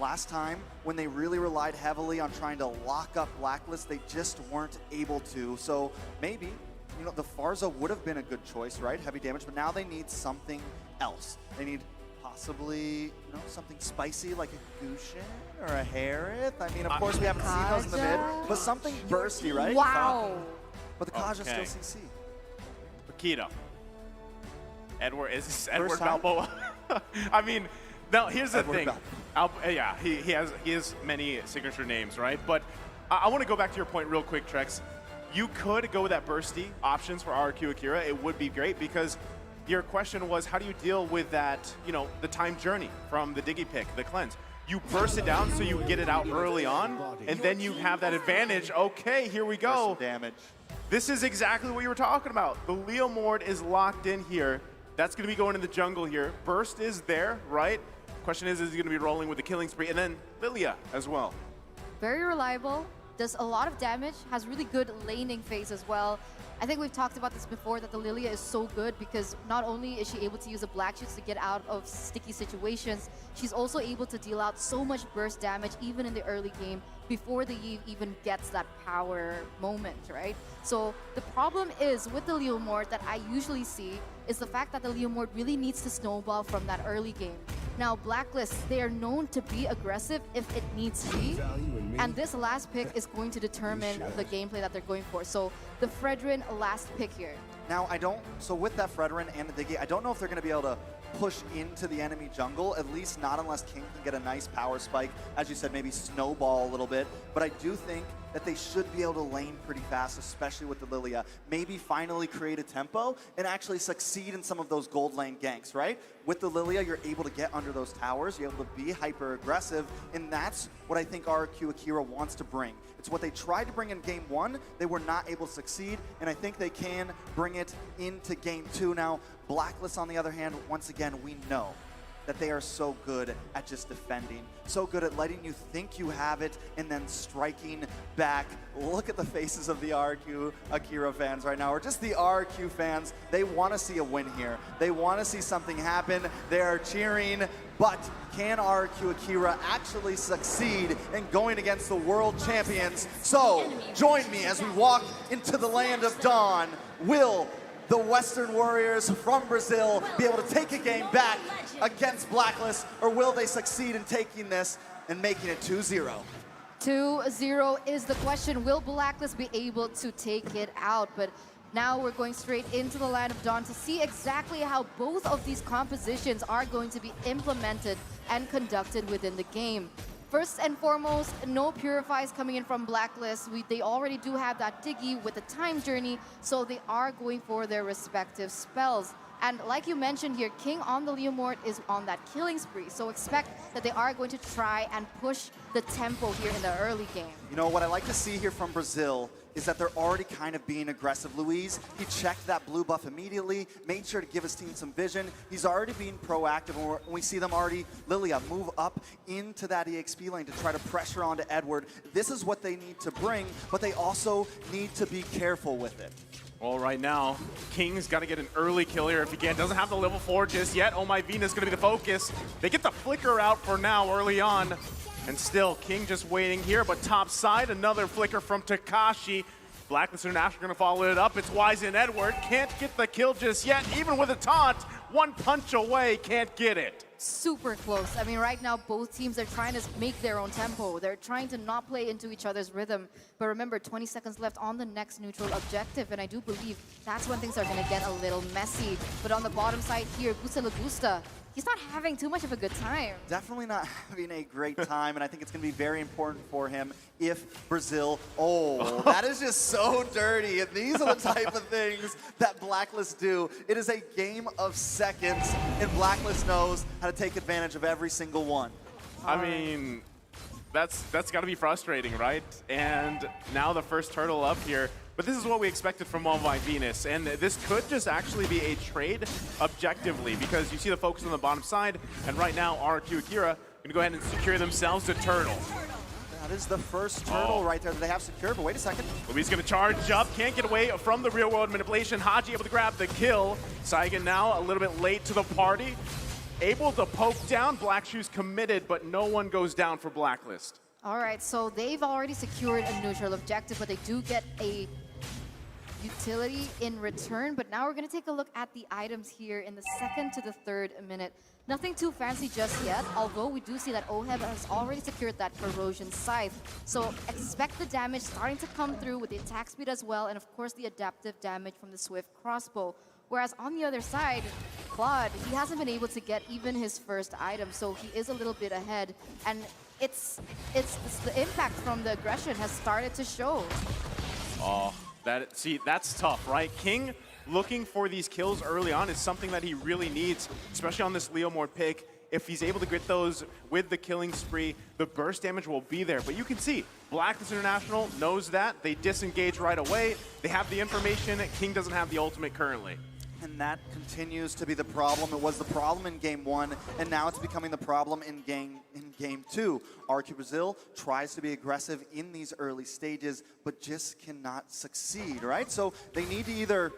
Last time, when they really relied heavily on trying to lock up Blacklist, they just weren't able to. So maybe, you know, the Farza would have been a good choice, right? Heavy damage, but now they need something else. They need possibly, you know, something spicy like a Gushin or a Harith. I mean, of course, we haven't seen those in the mid, but something bursty, right? Wow. But the Kaja still CC. Paquito. Edward, is this Edward Balboa? I mean, no, here's the thing. Yeah, he has many signature names, right? But I want to go back to your point real quick, Trex. You could go with that bursty options for RRQ Akira. It would be great because your question was, how do you deal with that, you know, the time journey from the Diggy pick, the cleanse? You burst it down so you get it out early on, and then you have that advantage. Okay, here we go. Damage. This is exactly what you were talking about. The Leo Mord is locked in here. That's going to be going in the jungle here. Burst is there, right? Question is he going to be rolling with the killing spree? And then Lilia as well. Very reliable, does a lot of damage, has really good laning phase as well. I think we've talked about this before, that the Lilia is so good because not only is she able to use the black shoots to get out of sticky situations, she's also able to deal out so much burst damage even in the early game before the Eve even gets that power moment, right? So the problem is with the Leomord that I usually see is the fact that the Leomord really needs to snowball from that early game. Now, Blacklist, they are known to be aggressive if it needs to be, and this last pick is going to determine the gameplay that they're going for. So the Fredrin last pick here. Now, so with that Fredrin and the Diggy, I don't know if they're going to be able to push into the enemy jungle, at least not unless King can get a nice power spike. As you said, maybe snowball a little bit. But I do think that they should be able to lane pretty fast, especially with the Lilia. Maybe finally create a tempo and actually succeed in some of those gold lane ganks, right? With the Lilia, you're able to get under those towers, you're able to be hyper aggressive, and that's what I think RRQ Akira wants to bring. It's what they tried to bring in game 1, they were not able to succeed, and I think they can bring it into game 2. Now, Blacklist, on the other hand, once again, we know that they are so good at just defending, so good at letting you think you have it and then striking back. Look at the faces of the RRQ Akira fans right now, or just the RRQ fans. They want to see a win here. They want to see something happen. They are cheering, but can RRQ Akira actually succeed in going against the world champions? So join me as we walk into the land of dawn. Will the Western Warriors from Brazil be able to take a game back against Blacklist, or will they succeed in taking this and making it 2-0? 2-0 is the question. Will Blacklist be able to take it out? But now we're going straight into the Land of Dawn to see exactly how both of these compositions are going to be implemented and conducted within the game. First and foremost, no Purifies coming in from Blacklist. They already do have that Diggy with the time journey, so they are going for their respective spells. And like you mentioned here, King on the Leomord is on that killing spree, so expect that they are going to try and push the tempo here in the early game. You know, what I like to see here from Brazil is that they're already kind of being aggressive. Luis, he checked that blue buff immediately, made sure to give his team some vision. He's already being proactive, and we see them already, Lilia, move up into that EXP lane to try to pressure onto Edward. This is what they need to bring, but they also need to be careful with it. Well, right now, King's got to get an early kill here if he can. Doesn't have the level 4 just yet. Oh My Venus going to be the focus. They get the flicker out for now early on. And still, King just waiting here. But top side, another flicker from Takashi. Blacklist International going to follow it up. It's Wise and Edward. Can't get the kill just yet. Even with a taunt, one punch away, can't get it. Super close. I mean, right now, both teams are trying to make their own tempo. They're trying to not play into each other's rhythm. But remember, 20 seconds left on the next neutral objective, and I do believe that's when things are going to get a little messy. But on the bottom side here, Gusta Lagusta, he's not having too much of a good time. Definitely not having a great time, and I think it's going to be very important for him if Brazil... Oh, that is just so dirty, and these are the type of things that Blacklist do. It is a game of seconds, and Blacklist knows how to take advantage of every single one. I mean, that's got to be frustrating, right? And now the first turtle up here. But this is what we expected from Oh My Venus, and this could just actually be a trade objectively, because you see the focus on the bottom side, and right now RRQ Akira going to go ahead and secure themselves a turtle. That is the first turtle right there that they have secured, but wait a second. Luis going to charge up, can't get away from the real world manipulation. Haji able to grab the kill. Saigon now a little bit late to the party. able to poke down. Black Shoes committed, but no one goes down for Blacklist. All right, so they've already secured a neutral objective, but they do get a utility in return. But now we're going to take a look at the items here in the 2nd to the 3rd minute. Nothing too fancy just yet, although we do see that OHEB has already secured that Corrosion Scythe. So expect the damage starting to come through with the attack speed as well, and of course the adaptive damage from the Swift Crossbow. Whereas on the other side, Claude, he hasn't been able to get even his first item, so he is a little bit ahead. And it's the impact from the aggression has started to show. Oh, that's tough, right? King looking for these kills early on is something that he really needs, especially on this Leomord pick. If he's able to get those with the killing spree, the burst damage will be there. But you can see, Blacklist International knows that. They disengage right away. They have the information. King doesn't have the ultimate currently. And that continues to be the problem. It was the problem in Game 1, and now it's becoming the problem in Game 2. RRQ Brazil tries to be aggressive in these early stages, but just cannot succeed, right? So they need to either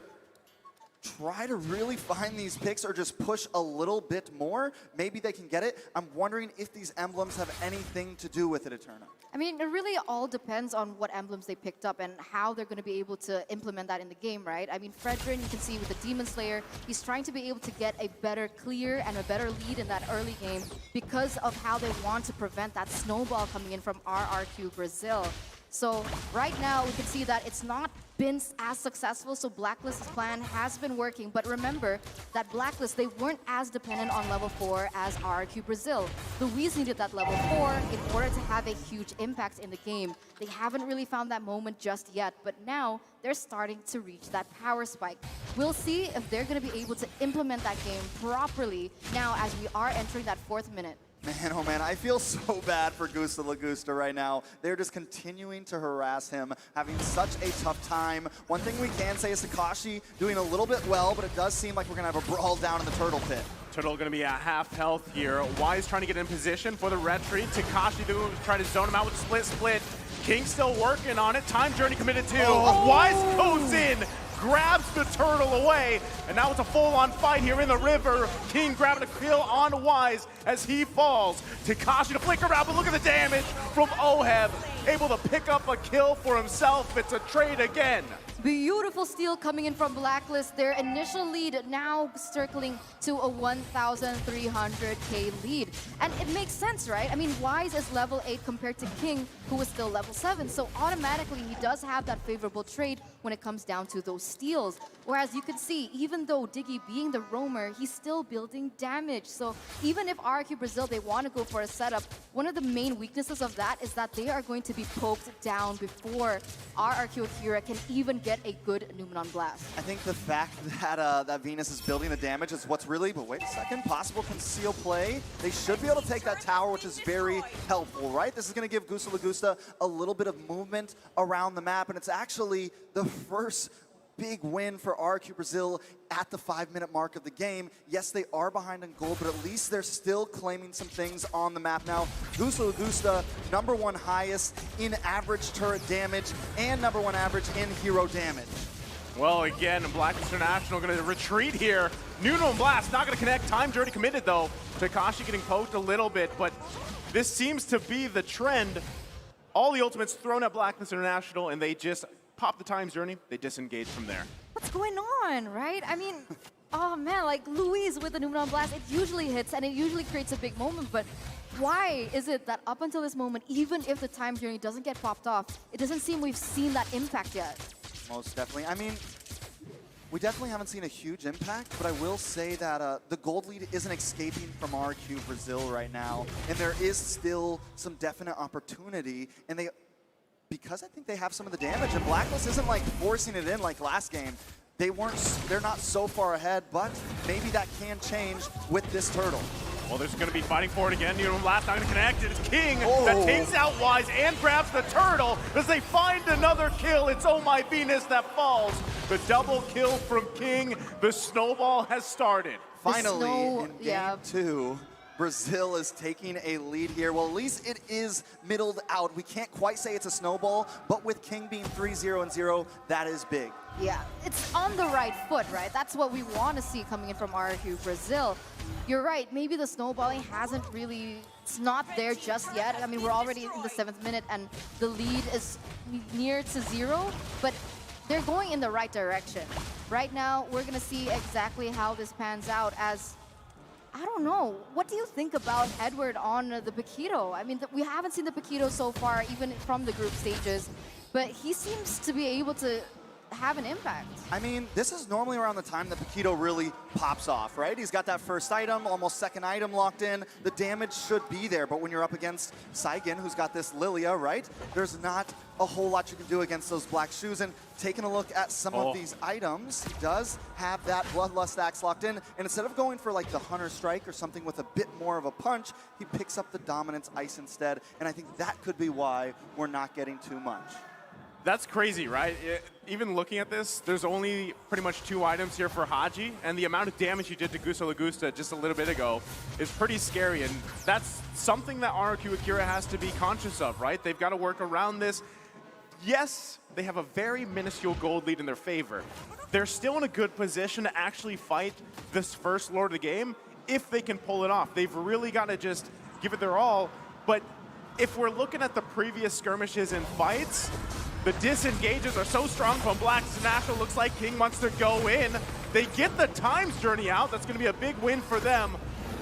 try to really find these picks or just push a little bit more. Maybe they can get it. I'm wondering if these emblems have anything to do with it, Eterna. I mean, it really all depends on what emblems they picked up and how they're going to be able to implement that in the game, right? I mean, Fredrin, you can see with the Demon Slayer, he's trying to be able to get a better clear and a better lead in that early game because of how they want to prevent that snowball coming in from RRQ Brazil. So right now, we can see that it's not been as successful, so Blacklist's plan has been working. But remember that Blacklist, they weren't as dependent on level 4 as RRQ Brazil. Louise needed that level 4 in order to have a huge impact in the game. They haven't really found that moment just yet, but now they're starting to reach that power spike. We'll see if they're going to be able to implement that game properly now as we are entering that 4th minute. Man, oh man, I feel so bad for Gusta Lagusta right now. They're just continuing to harass him, having such a tough time. One thing we can say is Takashi doing a little bit well, but it does seem like we're going to have a brawl down in the turtle pit. Turtle going to be at half health here. Wise trying to get in position for the retreat. Takashi trying to zone him out with split. King still working on it. Time Journey committed too. Oh. Wise goes in, grabs the turtle away, and now it's a full-on fight here in the river. King grabbing a kill on Wise as he falls. Takashi to flicker out, but look at the damage from OHEB. Able to pick up a kill for himself. It's a trade again. Beautiful steal coming in from Blacklist. Their initial lead now circling to a 1,300k lead. And it makes sense, right? I mean, Wise is level 8 compared to King, who is still level 7. So automatically, he does have that favorable trade when it comes down to those steals. Whereas you can see, even though Diggy being the roamer, he's still building damage. So even if RRQ Brazil, they want to go for a setup, one of the main weaknesses of that is that they are going to be poked down before RRQ Akira can even get a good Numenon Blast. I think the fact that that Venus is building the damage is what's really, but wait a second, possible conceal play. They should be able to take that tower, which is very helpful, right? This is going to give Gusta Lagusta a little bit of movement around the map, and it's actually the first big win for RRQ Brazil at the 5-minute mark of the game. Yes, they are behind in gold, but at least they're still claiming some things on the map now. Gusta Lagusta, #1 highest in average turret damage and #1 average in hero damage. Well, again, Blacklist International going to retreat here. Numenon Blast not going to connect. Time Journey committed, though. Takashi getting poked a little bit, but this seems to be the trend. All the ultimates thrown at Blacklist International, and they just pop the Time Journey. They disengage from there. What's going on, right? I mean, oh man, like Louise with the Numenon Blast, it usually hits and it usually creates a big moment, but why is it that up until this moment, even if the Time Journey doesn't get popped off, it doesn't seem we've seen that impact yet? Most definitely. I mean, we definitely haven't seen a huge impact, but I will say that the gold lead isn't escaping from RRQ Brazil right now, and there is still some definite opportunity, and because I think they have some of the damage, and Blacklist isn't like forcing it in like last game. They're not so far ahead, but maybe that can change with this turtle. Well, there's going to be fighting for it again. Numenon Blast not going to connect. It's King that takes out Wise and grabs the turtle as they find another kill. It's Oh My Venus that falls. The double kill from King. The snowball has started. Finally, in game 2. Brazil is taking a lead here. Well, at least it is middled out. We can't quite say it's a snowball, but with King being 3-0 and 0, that is big. Yeah, it's on the right foot, right? That's what we want to see coming in from RRQ Brazil. you're right. Maybe the snowballing hasn't really, it's not there just yet. I mean, we're already in the 7th minute and the lead is near to 0, but they're going in the right direction. Right now, we're going to see exactly how this pans out as, I don't know, what do you think about Edward on the Paquito? I mean, we haven't seen the Paquito so far, even from the group stages, but he seems to be able to have an impact. I mean, this is normally around the time that Paquito really pops off, right? He's got that first item, almost second item locked in. The damage should be there, but when you're up against Saigen, who's got this Lilia, right? There's not a whole lot you can do against those black shoes. And taking a look at some of these items, he does have that Bloodlust Axe locked in. And instead of going for like the Hunter Strike or something with a bit more of a punch, he picks up the Dominance Ice instead. And I think that could be why we're not getting too much. That's crazy, right? Even looking at this, there's only pretty much 2 items here for Haji, and the amount of damage he did to Gusto Lagusta just a little bit ago is pretty scary, and that's something that RRQ Akira has to be conscious of, right? They've got to work around this. Yes, they have a very minuscule gold lead in their favor. They're still in a good position to actually fight this first Lord of the game if they can pull it off. They've really got to just give it their all, but if we're looking at the previous skirmishes and fights, the disengages are so strong from Black International. Looks like King wants to go in. They get the Times Journey out. That's going to be a big win for them.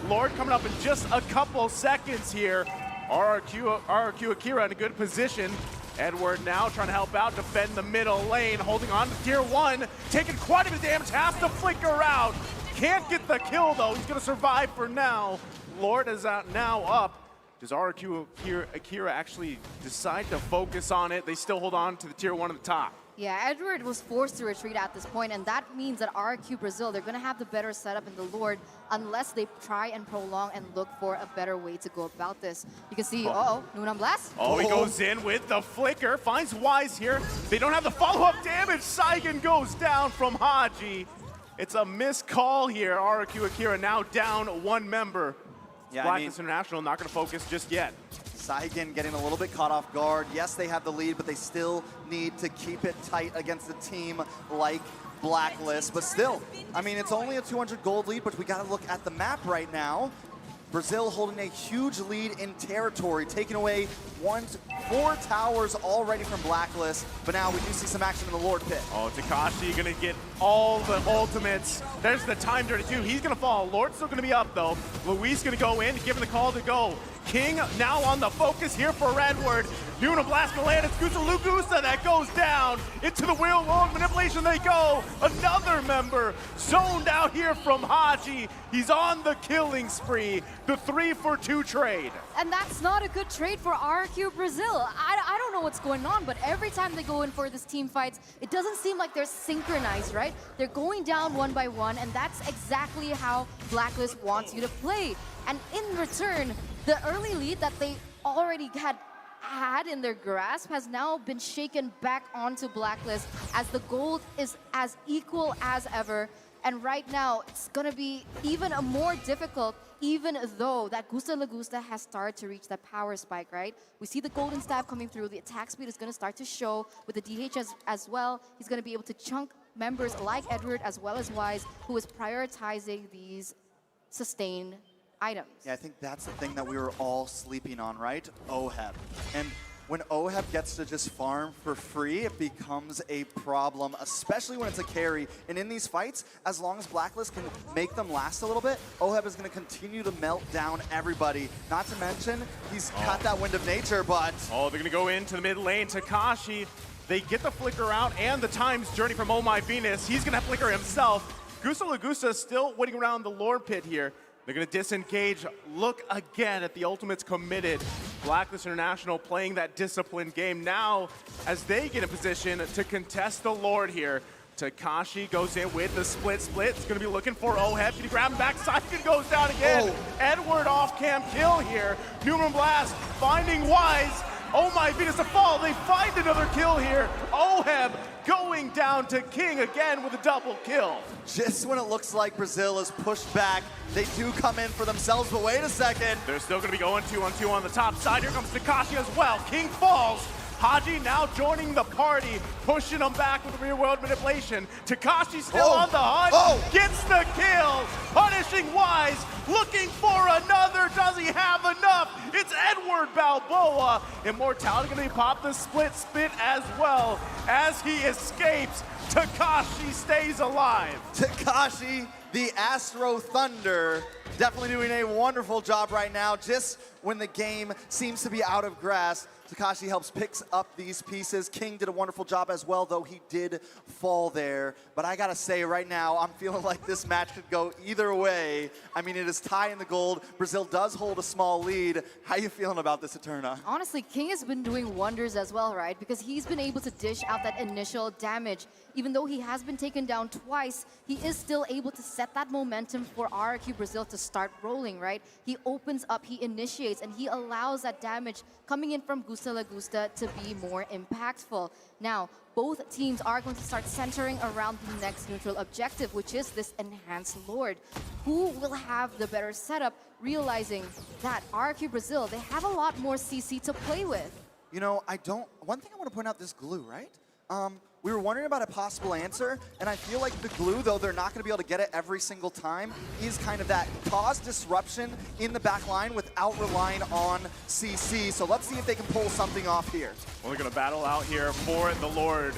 Lord coming up in just a couple seconds here. RRQ Akira in a good position. Edward now trying to help out, defend the middle lane, holding on to tier 1, taking quite a bit of damage, has to flicker out. Can't get the kill though. He's going to survive for now. Lord is out now up. Does RRQ Akira actually decide to focus on it? They still hold on to the tier 1 at the top. Yeah, Edward was forced to retreat at this point, and that means that RRQ Brazil, they're going to have the better setup in the Lord unless they try and prolong and look for a better way to go about this. You can see, Nunam Blast. He goes in with the flicker, finds Wise here. They don't have the follow-up damage. Saigen goes down from Haji. It's a missed call here. RRQ Akira now down 1 member. Yeah, Blacklist International not going to focus just yet. Saigen getting a little bit caught off guard. Yes, they have the lead, but they still need to keep it tight against a team like Blacklist. But still, I mean, it's only a 200 gold lead, but we got to look at the map right now. Brazil holding a huge lead in territory, taking away 4 towers already from Blacklist, but now we do see some action in the Lord Pit. Takashi gonna get all the ultimates. There's the time journey too. He's gonna fall. Lord's still gonna be up though. Luis gonna go in, giving the call to go. King now on the focus here for Edward. Nuna Blast gonna land. It's Gusta Lugusta that goes down. Into the wheel log manipulation they go. Another member zoned out here from Haji. He's on the killing spree. The 3-for-2 trade. And that's not a good trade for RRQ Brazil. I don't know what's going on, but every time they go in for this team fights, it doesn't seem like they're synchronized, right? They're going down 1 by 1, and that's exactly how Blacklist wants you to play. And in return, the early lead that they already had in their grasp has now been shaken back onto Blacklist as the gold is as equal as ever. And right now, it's going to be even more difficult, even though that Gusta Lagusta has started to reach that power spike, right? We see the golden staff coming through. The attack speed is going to start to show with the DH as well. He's going to be able to chunk members like Edward as well as Wise, who is prioritizing these sustained items. Yeah, I think that's the thing that we were all sleeping on, right? OHEB. And when OHEB gets to just farm for free, it becomes a problem, especially when it's a carry. And in these fights, as long as Blacklist can make them last a little bit, OHEB is going to continue to melt down everybody. Not to mention, he's got that Wind of Nature, but... they're going to go into the mid lane. Takashi, they get the flicker out and the Times Journey from Oh My Venus. He's going to flicker himself. Gusta Lagusta still waiting around the Lord Pit here. They're going to disengage. Look again at the ultimates committed. Blacklist International playing that disciplined game now as they get in position to contest the Lord here. Takashi goes in with the split. It's going to be looking for OHEB. Can he grab him back? Saigen goes down again. Edward off-cam kill here. Newman Blast finding Wise. Oh My Venus to fall. They find another kill here. OHEB going down to King again with a double kill. Just when it looks like Brazil is pushed back, they do come in for themselves, but wait a second. They're still going to be going 2-on-2 on the top side. Here comes Takashi as well. King falls. Haji now joining the party, pushing him back with rear world manipulation. Takashi still on the hunt, gets the kill, punishing Wise, looking for another. Does he have enough? It's Edward Balboa. Immortality gonna be popped the split as well. As he escapes, Takashi stays alive. Takashi, the Astro Thunder, definitely doing a wonderful job right now. Just when the game seems to be out of grasp, Takashi helps picks up these pieces. King did a wonderful job as well, though he did fall there. But I gotta say right now, I'm feeling like this match could go either way. I mean, it is tie in the gold. Brazil does hold a small lead. How you feeling about this, Eterna? Honestly, King has been doing wonders as well, right? Because he's been able to dish out that initial damage. Even though he has been taken down twice, he is still able to set that momentum for RRQ Brazil to start rolling, right? He opens up, he initiates, and he allows that damage coming in from Gusta Lagusta to be more impactful. Now, both teams are going to start centering around the next neutral objective, which is this Enhanced Lord. Who will have the better setup, realizing that RRQ Brazil, they have a lot more CC to play with? You know, one thing I want to point out, this glue, right? We were wondering about a possible answer, and I feel like the glue, though they're not going to be able to get it every single time, is kind of that cause disruption in the back line without relying on CC. So let's see if they can pull something off here. Well, they're going to battle out here for the Lord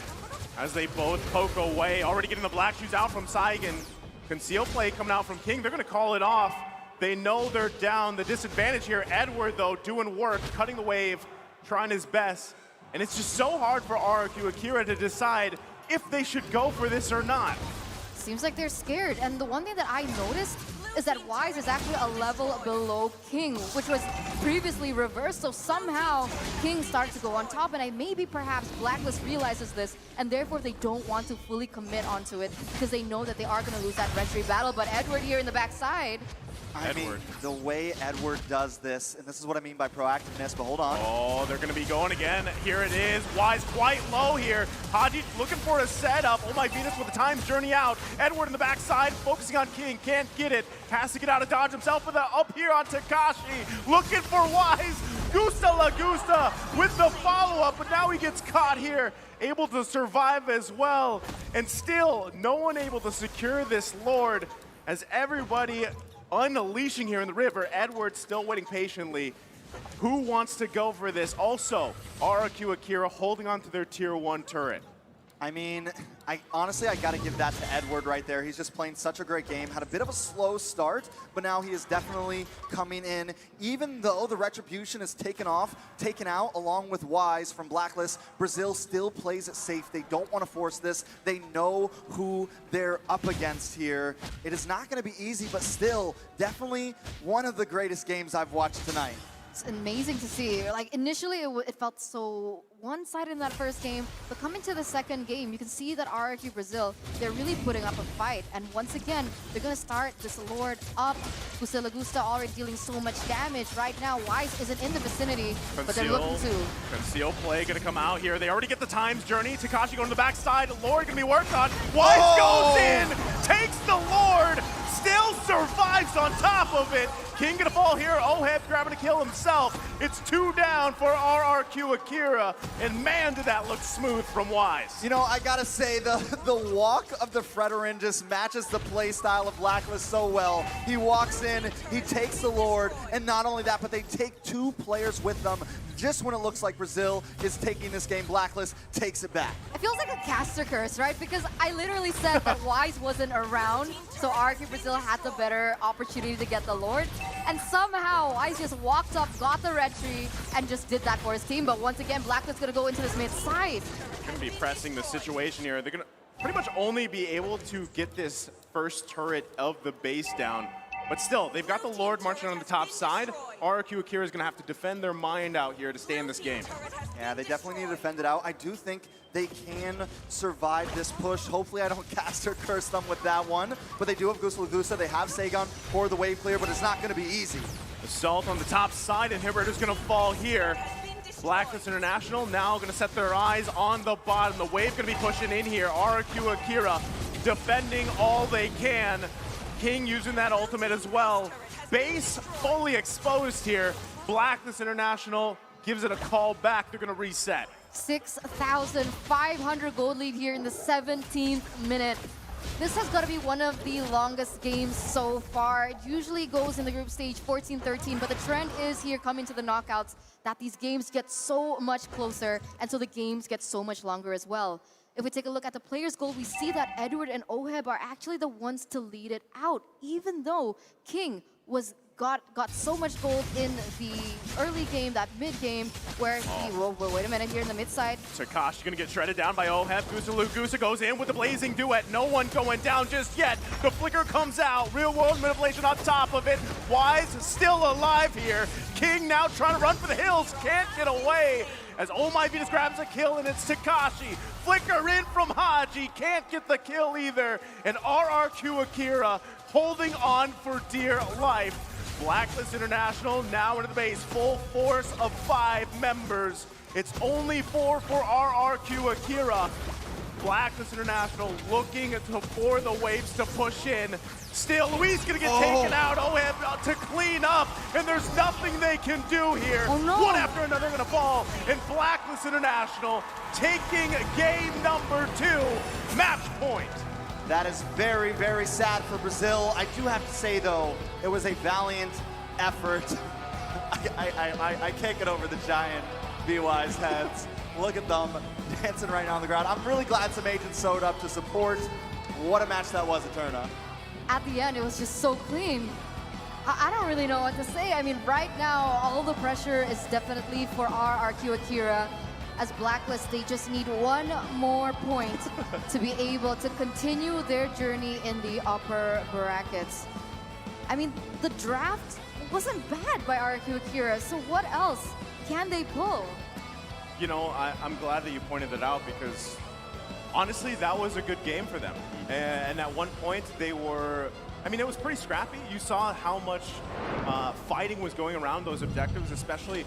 as they both poke away. Already getting the black shoes out from Saigon. Conceal play coming out from King. They're going to call it off. They know they're down. The disadvantage here, Edward, though, doing work, cutting the wave, trying his best. And it's just so hard for RRQ Akira to decide if they should go for this or not. Seems like they're scared. And the one thing that I noticed is that Wise is actually a level below King, which was previously reversed. So somehow King starts to go on top, and maybe perhaps Blacklist realizes this, and therefore they don't want to fully commit onto it because they know that they are going to lose that retry battle. But Edward here in the backside. I mean, the way Edward does this, and this is what I mean by proactiveness, but hold on. Oh, they're going to be going again. Here it is. Wise quite low here. Haji looking for a setup. Oh my Venus with the time's journey out. Edward in the backside, focusing on King. Can't get it. Has to get out of dodge himself with the up here on Takashi. Looking for Wise. Gusta Lagusta with the follow-up, but now he gets caught here. Able to survive as well. And still, no one able to secure this Lord as everybody unleashing here in the river. Edward still waiting patiently. Who wants to go for this? Also, RRQ Akira holding on to their tier 1 turret. I mean, honestly, I got to give that to Edward right there. He's just playing such a great game. Had a bit of a slow start, but now he is definitely coming in. Even though the Retribution is taken out along with Wise from Blacklist, Brazil still plays it safe. They don't want to force this. They know who they're up against here. It is not going to be easy, but still, definitely one of the greatest games I've watched tonight. It's amazing to see. Like, initially, it felt so one-sided in that first game, but coming to the second game, you can see that RRQ Brazil, they're really putting up a fight. And once again, they're going to start this Lord up. Gusta Lagusta already dealing so much damage. Right now, Wise isn't in the vicinity, but they're looking to. Conceal play going to come out here. They already get the times journey. Takashi going to the backside. Lord going to be worked on. Wise goes in, takes the Lord, still survives on top of it. King gonna fall here. Oheb grabbing a kill himself. It's 2 down for RRQ Akira. And man, did that look smooth from Wise. You know, I gotta say, the walk of the Fredrin just matches the play style of Blacklist so well. He walks in, he takes the Lord, and not only that, but they take 2 players with them. Just when it looks like Brazil is taking this game, Blacklist takes it back. It feels like a caster curse, right? Because I literally said that Wise wasn't around, so RRQ Brazil had the better opportunity to get the Lord. And somehow, Wise just walked up, got the retry, and just did that for his team. But once again, Blacklist going to go into this mid side. Going to be pressing the situation here. They're going to pretty much only be able to get this first turret of the base down. But still, they've got the Lord marching on the top side. RRQ Akira is going to have to defend their mind out here to stay in this game. Yeah, they definitely need to defend it out. I do think they can survive this push. Hopefully I don't cast or curse them with that one. But they do have Gusta Lagusta. They have Saigon for the wave clear, but it's not going to be easy. Assault on the top side, and Hibbert is going to fall here. Blacklist International now going to set their eyes on the bottom. The wave going to be pushing in here. RRQ Akira defending all they can. King using that ultimate as well. Base fully exposed here. Blacklist International gives it a call back. They're going to reset. 6,500 gold lead here in the 17th minute. This has got to be one of the longest games so far. It usually goes in the group stage 14-13, but the trend is here coming to the knockouts that these games get so much closer, and so the games get so much longer as well. If we take a look at the players' goal, we see that Edward and Oheb are actually the ones to lead it out, even though King got so much gold in the early game, that mid game, where he, whoa, wait a minute, here in the mid side. Takashi gonna get shredded down by Oheb. Gusa goes in with the blazing duet. No one going down just yet. The flicker comes out. Real world manipulation on top of it. Wise still alive here. King now trying to run for the hills. Can't get away. As Oh My Venus grabs a kill, and it's Takashi. Flicker in from Haji. Can't get the kill either. And RRQ Akira holding on for dear life. Blacklist International now into the base, full force of 5 members. It's only 4 for RRQ Akira. Blacklist International looking for the waves to push in. Still, Luis gonna get taken out. Oheb to clean up, and there's nothing they can do here. Oh, no. One after another gonna fall, and Blacklist International taking game number 2, match point. That is very, very sad for Brazil. I do have to say, though, it was a valiant effort. I can't get over the giant BY's heads. Look at them dancing right now on the ground. I'm really glad some agents showed up to support. What a match that was, Eterna. At the end, it was just so clean. I don't really know what to say. I mean, right now, all the pressure is definitely for RRQ Akira. As Blacklist, they just need one more point to be able to continue their journey in the upper brackets. I mean, the draft wasn't bad by RRQ Akira, so what else can they pull? You know, I'm glad that you pointed that out, because honestly, that was a good game for them. And at one point, they were, I mean, it was pretty scrappy. You saw how much fighting was going around those objectives, especially